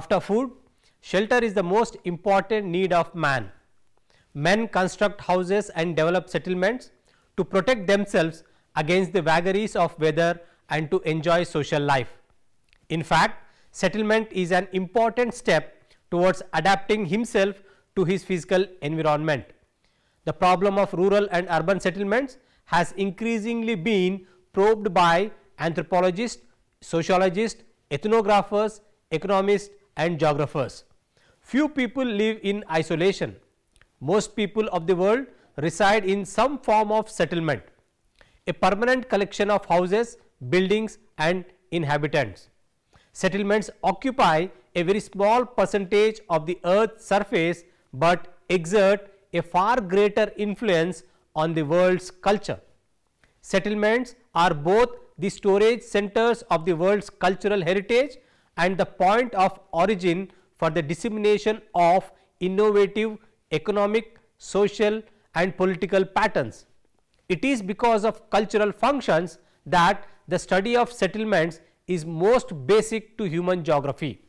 After food, shelter is the most important need of man. Men construct houses and develop settlements to protect themselves against the vagaries of weather and to enjoy social life. In fact, settlement is an important step towards adapting himself to his physical environment. The problem of rural and urban settlements has increasingly been probed by anthropologists, sociologists, ethnographers, economists and geographers. Few people live in isolation. Most people of the world reside in some form of settlement, a permanent collection of houses, buildings and inhabitants. Settlements occupy a very small percentage of the earth's surface, but exert a far greater influence on the world's culture. Settlements are both the storage centers of the world's cultural heritage and the point of origin for the dissemination of innovative economic, social and political patterns. It is because of cultural functions that the study of settlements is most basic to human geography.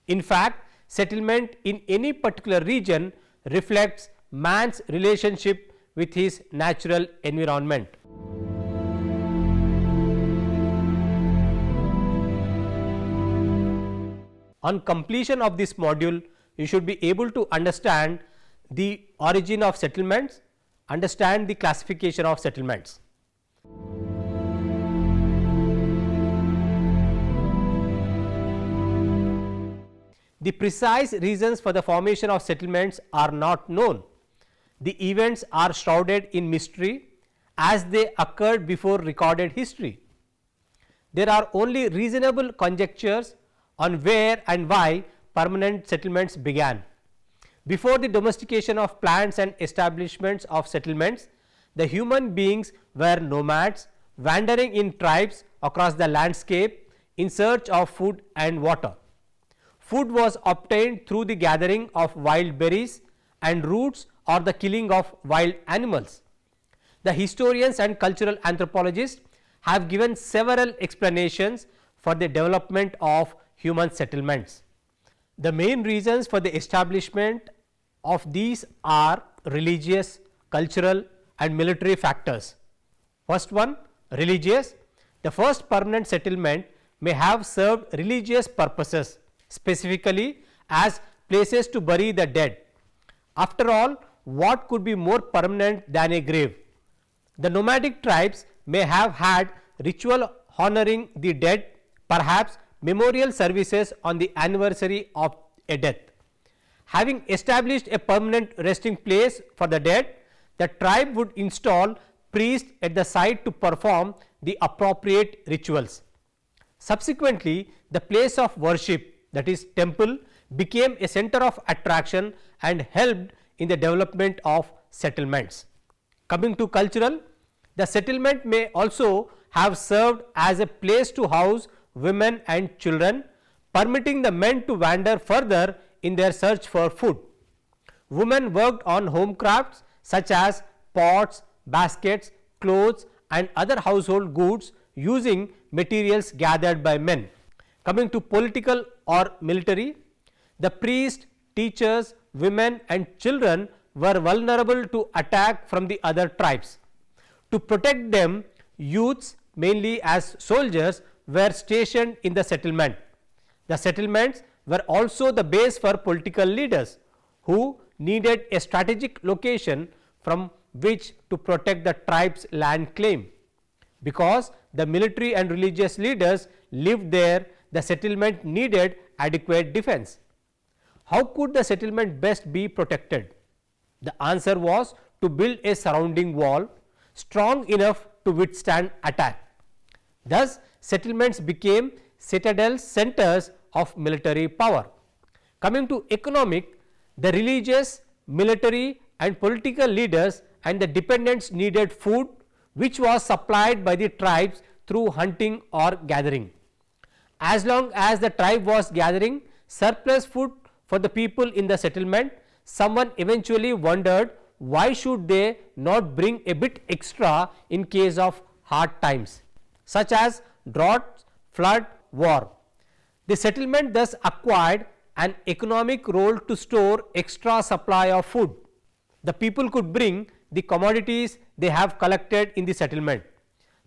In fact, settlement in any particular region reflects man's relationship with his natural environment. On completion of this module, you should be able to understand the origin of settlements, understand the classification of settlements. The precise reasons for the formation of settlements are not known. The events are shrouded in mystery as they occurred before recorded history. There are only reasonable conjectures on where and why permanent settlements began. Before the domestication of plants and establishments of settlements, the human beings were nomads wandering in tribes across the landscape in search of food and water. Food was obtained through the gathering of wild berries and roots or the killing of wild animals. The historians and cultural anthropologists have given several explanations for the development of human settlements. The main reasons for the establishment of these are religious, cultural and military factors. First one, religious. The first permanent settlement may have served religious purposes, specifically as places to bury the dead. After all, what could be more permanent than a grave? The nomadic tribes may have had ritual honoring the dead, perhaps memorial services on the anniversary of a death. Having established a permanent resting place for the dead, the tribe would install priests at the site to perform the appropriate rituals. Subsequently, the place of worship, that is temple, became a center of attraction and helped in the development of settlements. Coming to cultural, the settlement may also have served as a place to house women and children, permitting the men to wander further in their search for food. Women worked on home crafts such as pots, baskets, clothes and other household goods using materials gathered by men. Coming to political or military, the priests, teachers, women and children were vulnerable to attack from the other tribes. To protect them, youths, mainly as soldiers, were stationed in the settlement. The settlements were also the base for political leaders who needed a strategic location from which to protect the tribe's land claim. Because the military and religious leaders lived there, the settlement needed adequate defense. How could the settlement best be protected? The answer was to build a surrounding wall strong enough to withstand attack. Thus, settlements became citadel centers of military power. Coming to economic, the religious, military and political leaders and the dependents needed food, which was supplied by the tribes through hunting or gathering. As long as the tribe was gathering surplus food for the people in the settlement, someone eventually wondered why should they not bring a bit extra in case of hard times, such as drought, flood, war. The settlement thus acquired an economic role to store extra supply of food. The people could bring the commodities they have collected in the settlement.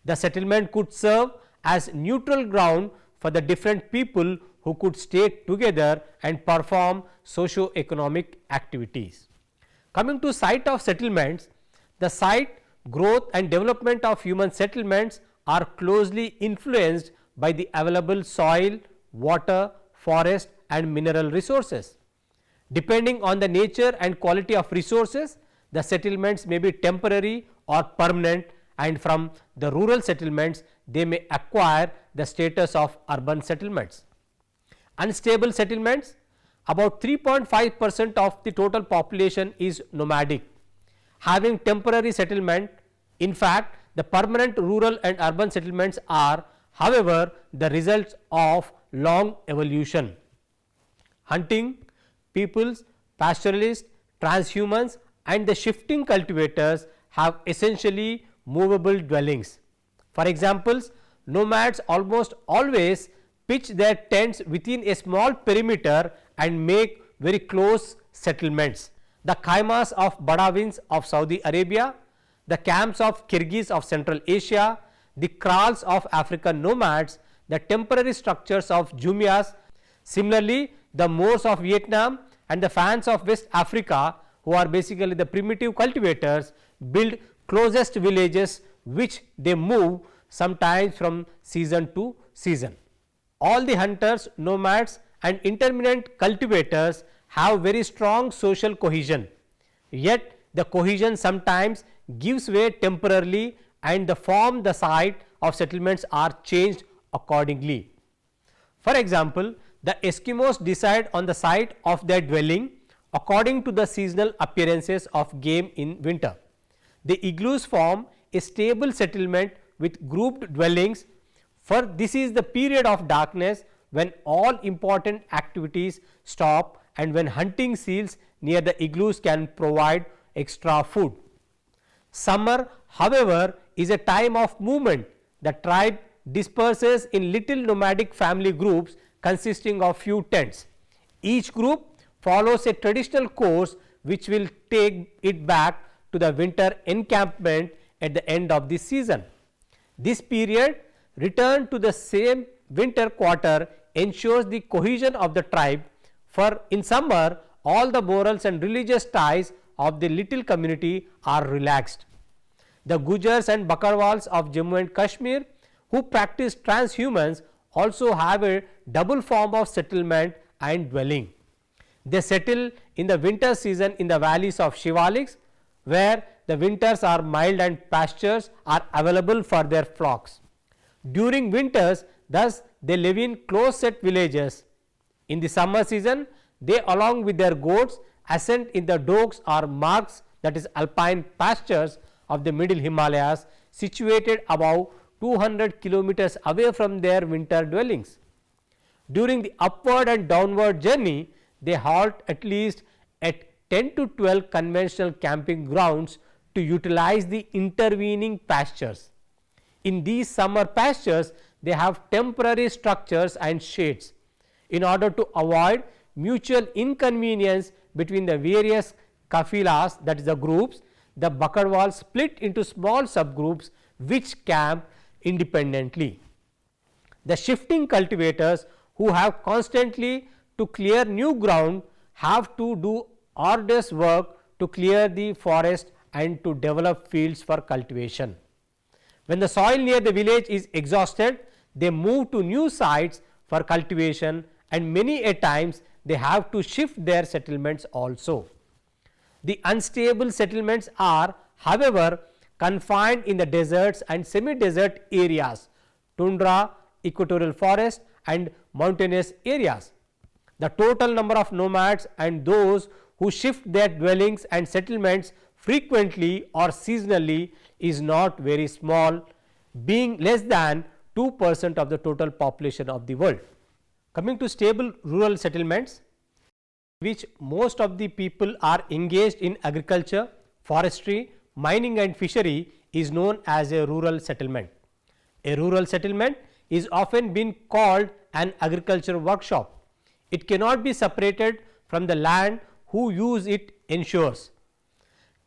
The settlement could serve as neutral ground for the different people who could stay together and perform socio-economic activities. Coming to site of settlements, the site, growth and development of human settlements are closely influenced by the available soil, water, forest and mineral resources. Depending on the nature and quality of resources, the settlements may be temporary or permanent, and from the rural settlements they may acquire the status of urban settlements. Unstable settlements, about 3.5% of the total population is nomadic. Having temporary settlement, in fact, the permanent rural and urban settlements are, however, the results of long evolution. Hunting, peoples, pastoralists, transhumans and the shifting cultivators have essentially movable dwellings. For examples, nomads almost always pitch their tents within a small perimeter and make very close settlements. The khaimas of Badawins of Saudi Arabia, the camps of Kyrgyz of Central Asia, the kraals of African nomads, the temporary structures of Jumias. Similarly, the Moors of Vietnam and the Fans of West Africa, who are basically the primitive cultivators, build closest villages which they move sometimes from season to season. All the hunters, nomads and intermittent cultivators have very strong social cohesion, yet the cohesion sometimes gives way temporarily and the site of settlements are changed accordingly. For example, the Eskimos decide on the site of their dwelling according to the seasonal appearances of game in winter. The igloos form a stable settlement with grouped dwellings, for this is the period of darkness when all important activities stop and when hunting seals near the igloos can provide extra food. Summer, however, is a time of movement. The tribe disperses in little nomadic family groups consisting of few tents. Each group follows a traditional course which will take it back to the winter encampment at the end of the season. This period, return to the same winter quarter, ensures the cohesion of the tribe, for in summer all the morals and religious ties of the little community are relaxed. The Gujars and Bakarwals of Jammu and Kashmir, who practice transhumans, also have a double form of settlement and dwelling. They settle in the winter season in the valleys of Shivaliks, where the winters are mild and pastures are available for their flocks. During winters, thus they live in close set villages. In the summer season, they along with their goats ascend in the dogs or margs, that is alpine pastures of the middle Himalayas, situated above 200 kilometers away from their winter dwellings. During the upward and downward journey, they halt at least at 10 to 12 conventional camping grounds to utilize the intervening pastures. In these summer pastures, they have temporary structures and shades. In order to avoid mutual inconvenience between the various kafilas, that is the groups, the Bakarwals split into small subgroups which camp independently. The shifting cultivators, who have constantly to clear new ground, have to do arduous work to clear the forest and to develop fields for cultivation. When the soil near the village is exhausted, they move to new sites for cultivation, and many a times they have to shift their settlements also. The unstable settlements are, however, confined in the deserts and semi-desert areas, tundra, equatorial forest and mountainous areas. The total number of nomads and those who shift their dwellings and settlements frequently or seasonally is not very small, being less than 2% of the total population of the world. Coming to stable rural settlements, which most of the people are engaged in agriculture, forestry, mining and fishery, is known as a rural settlement. A rural settlement is often been called an agriculture workshop. It cannot be separated from the land who use it ensures.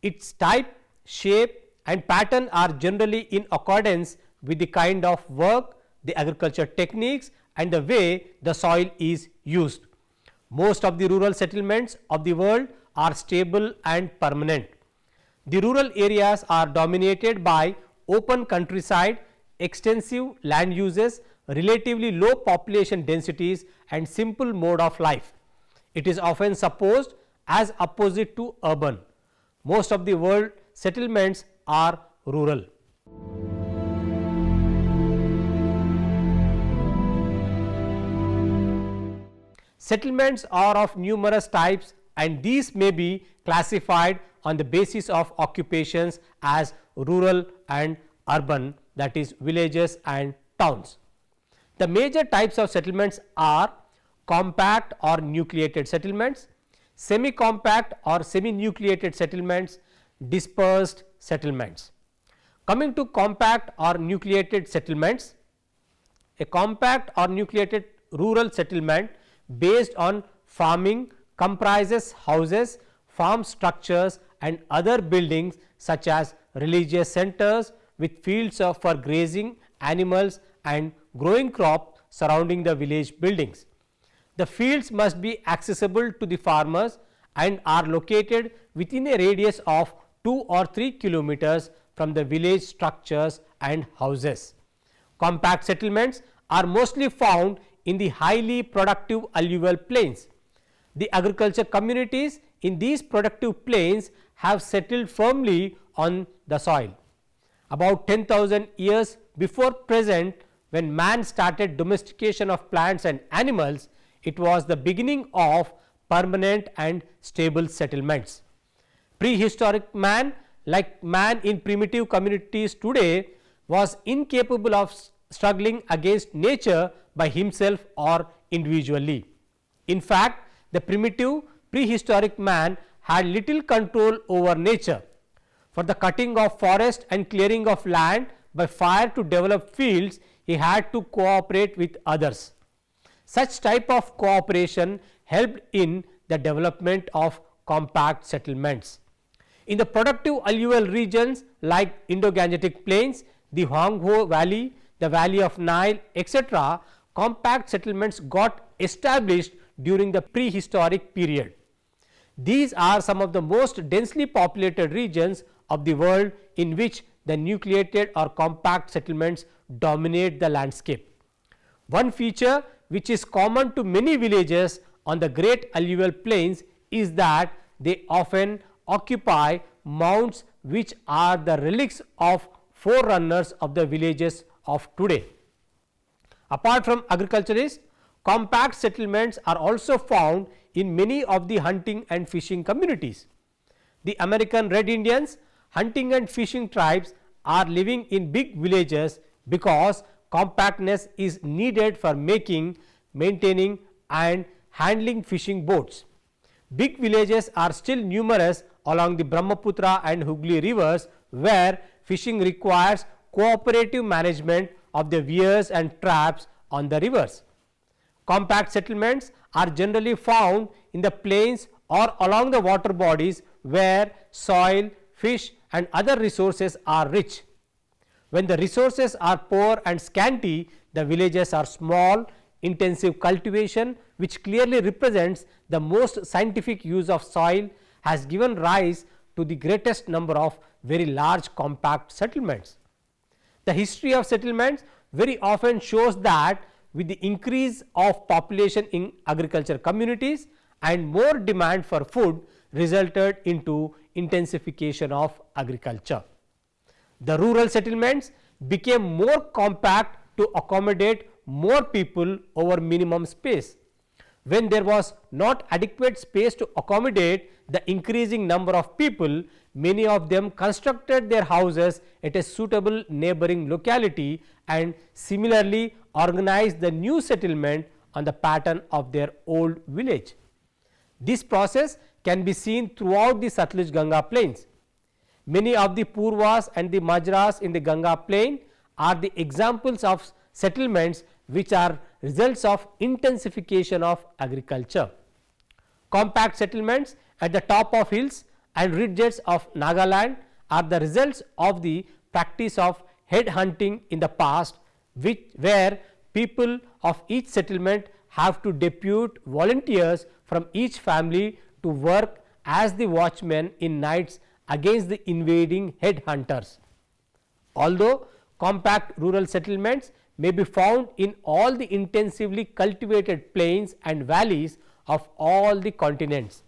Its type, shape and pattern are generally in accordance with the kind of work, the agriculture techniques and the way the soil is used. Most of the rural settlements of the world are stable and permanent. The rural areas are dominated by open countryside, extensive land uses, relatively low population densities and simple mode of life. It is often supposed as opposite to urban. Most of the world settlements are rural. Settlements are of numerous types and these may be classified on the basis of occupations as rural and urban, that is villages and towns. The major types of settlements are compact or nucleated settlements, semi-compact or semi-nucleated settlements, dispersed settlements. Coming to compact or nucleated settlements, a compact or nucleated rural settlement based on farming comprises houses, farm structures and other buildings such as religious centers with fields for grazing animals and growing crop surrounding the village buildings. The fields must be accessible to the farmers and are located within a radius of 2 or 3 kilometers from the village structures and houses. Compact settlements are mostly found in the highly productive alluvial plains. The agriculture communities in these productive plains have settled firmly on the soil. About 10,000 years before present, when man started domestication of plants and animals, it was the beginning of permanent and stable settlements. Prehistoric man, like man in primitive communities today, was incapable of struggling against nature by himself or individually. In fact, the primitive prehistoric man had little control over nature. For the cutting of forest and clearing of land by fire to develop fields, he had to cooperate with others. Such type of cooperation helped in the development of compact settlements. In the productive alluvial regions like Indo-Gangetic plains, the Huanghe valley, the valley of Nile, etc., compact settlements got established during the prehistoric period. These are some of the most densely populated regions of the world in which the nucleated or compact settlements dominate the landscape. One feature which is common to many villages on the great alluvial plains is that they often occupy mounds which are the relics of forerunners of the villages of today. Apart from agriculturists, compact settlements are also found in many of the hunting and fishing communities. The American Red Indians, hunting and fishing tribes are living in big villages because compactness is needed for making, maintaining and handling fishing boats. Big villages are still numerous along the Brahmaputra and Hooghly rivers, where fishing requires cooperative management of the weirs and traps on the rivers. Compact settlements are generally found in the plains or along the water bodies where soil, fish and other resources are rich. When the resources are poor and scanty, the villages are small, intensive cultivation, which clearly represents the most scientific use of soil, has given rise to the greatest number of very large compact settlements. The history of settlements very often shows that with the increase of population in agriculture communities and more demand for food resulted into intensification of agriculture. The rural settlements became more compact to accommodate more people over minimum space. When there was not adequate space to accommodate the increasing number of people, many of them constructed their houses at a suitable neighboring locality and similarly organized the new settlement on the pattern of their old village. This process can be seen throughout the Satluj Ganga plains. Many of the Purvas and the Majras in the Ganga plain are the examples of settlements which are results of intensification of agriculture. Compact settlements at the top of hills and ridges of Nagaland are the results of the practice of head hunting in the past, where people of each settlement have to depute volunteers from each family to work as the watchmen in nights against the invading head hunters. Although compact rural settlements may be found in all the intensively cultivated plains and valleys of all the continents,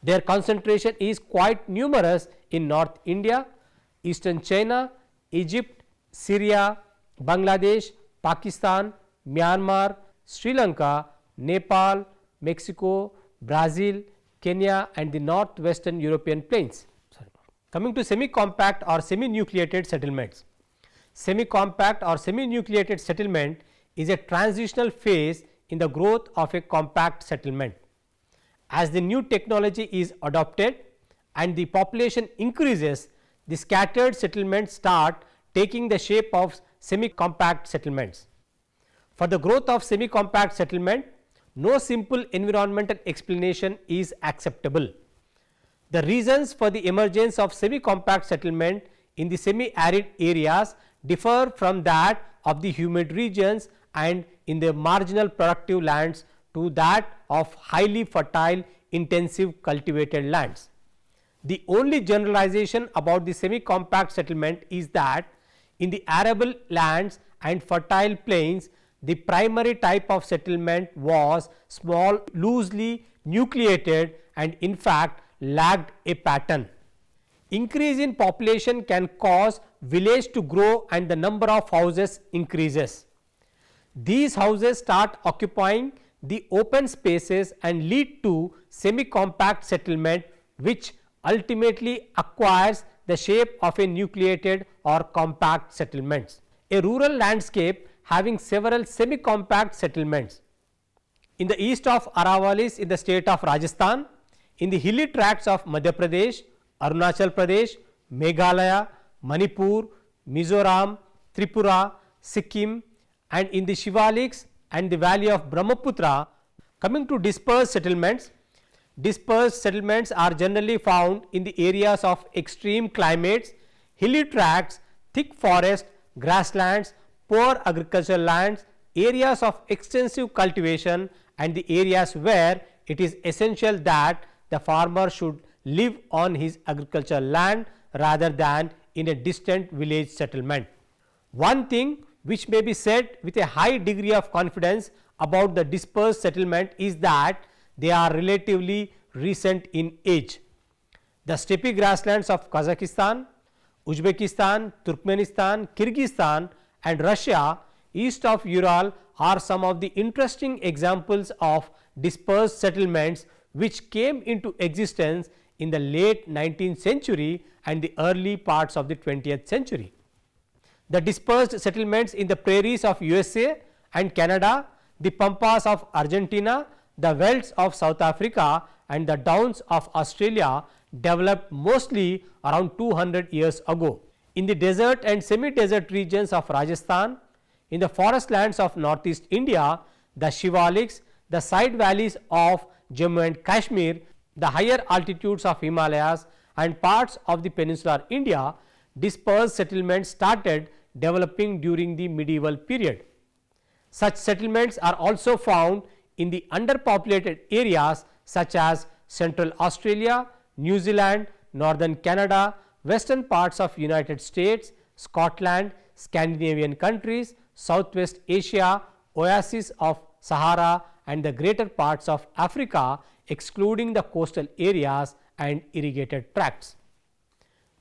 their concentration is quite numerous in North India, Eastern China, Egypt, Syria, Bangladesh, Pakistan, Myanmar, Sri Lanka, Nepal, Mexico, Brazil, Kenya and the northwestern European plains. Coming to semi-compact or semi-nucleated settlements. Semi-compact or semi-nucleated settlement is a transitional phase in the growth of a compact settlement. As the new technology is adopted and the population increases, the scattered settlements start taking the shape of semi-compact settlements. For the growth of semi-compact settlement, no simple environmental explanation is acceptable. The reasons for the emergence of semi-compact settlement in the semi-arid areas differ from that of the humid regions and in the marginal productive lands to that of highly fertile intensive cultivated lands. The only generalization about the semi-compact settlement is that in the arable lands and fertile plains, the primary type of settlement was small, loosely nucleated and in fact lacked a pattern. Increase in population can cause village to grow and the number of houses increases. These houses start occupying the open spaces and lead to semi-compact settlement, which ultimately acquires the shape of a nucleated or compact settlements. A rural landscape having several semi-compact settlements. In the east of Aravalis in the state of Rajasthan, in the hilly tracts of Madhya Pradesh, Arunachal Pradesh, Meghalaya, Manipur, Mizoram, Tripura, Sikkim and in the Shivaliks and the valley of Brahmaputra. Coming to dispersed settlements, dispersed settlements are generally found in the areas of extreme climates, hilly tracts, thick forest, grasslands, poor agricultural lands, areas of extensive cultivation and the areas where it is essential that the farmer should live on his agricultural land rather than in a distant village settlement. One thing which may be said with a high degree of confidence about the dispersed settlement is that they are relatively recent in age. The steppe grasslands of Kazakhstan, Uzbekistan, Turkmenistan, Kyrgyzstan and Russia east of Ural are some of the interesting examples of dispersed settlements which came into existence in the late 19th century and the early parts of the 20th century. The dispersed settlements in the prairies of USA and Canada, the pampas of Argentina, the velds of South Africa and the downs of Australia developed mostly around 200 years ago. In the desert and semi-desert regions of Rajasthan, in the forest lands of northeast India, the Shivaliks, the side valleys of Jammu and Kashmir, the higher altitudes of Himalayas and parts of the peninsular India, dispersed settlements started developing during the medieval period. Such settlements are also found in the underpopulated areas such as Central Australia, New Zealand, Northern Canada, western parts of United States, Scotland, Scandinavian countries, Southwest Asia, oases of Sahara and the greater parts of Africa excluding the coastal areas and irrigated tracts.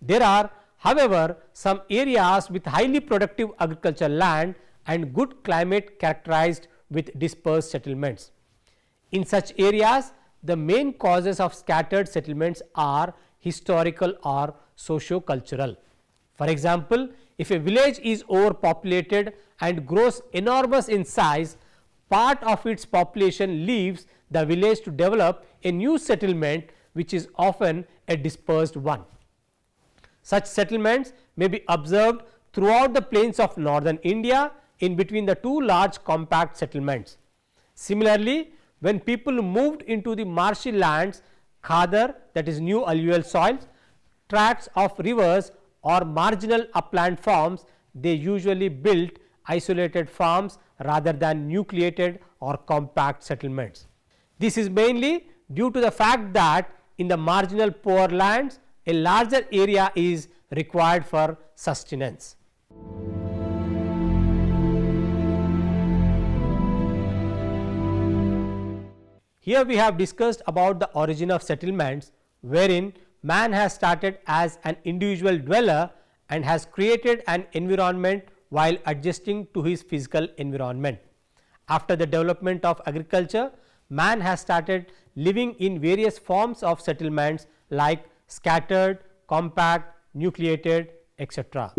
There are however some areas with highly productive agricultural land and good climate characterized with dispersed settlements. In such areas, the main causes of scattered settlements are historical or socio-cultural. For example, if a village is overpopulated and grows enormous in size, part of its population leaves the village to develop a new settlement which is often a dispersed one. Such settlements may be observed throughout the plains of northern India, in between the two large compact settlements. Similarly, when people moved into the marshy lands, khadar, that is new alluvial soils, tracts of rivers or marginal upland farms, they usually built isolated farms rather than nucleated or compact settlements. This is mainly due to the fact that in the marginal poor lands, a larger area is required for sustenance. Here we have discussed about the origin of settlements, wherein man has started as an individual dweller and has created an environment while adjusting to his physical environment. After the development of agriculture, man has started living in various forms of settlements like scattered, compact, nucleated, etc.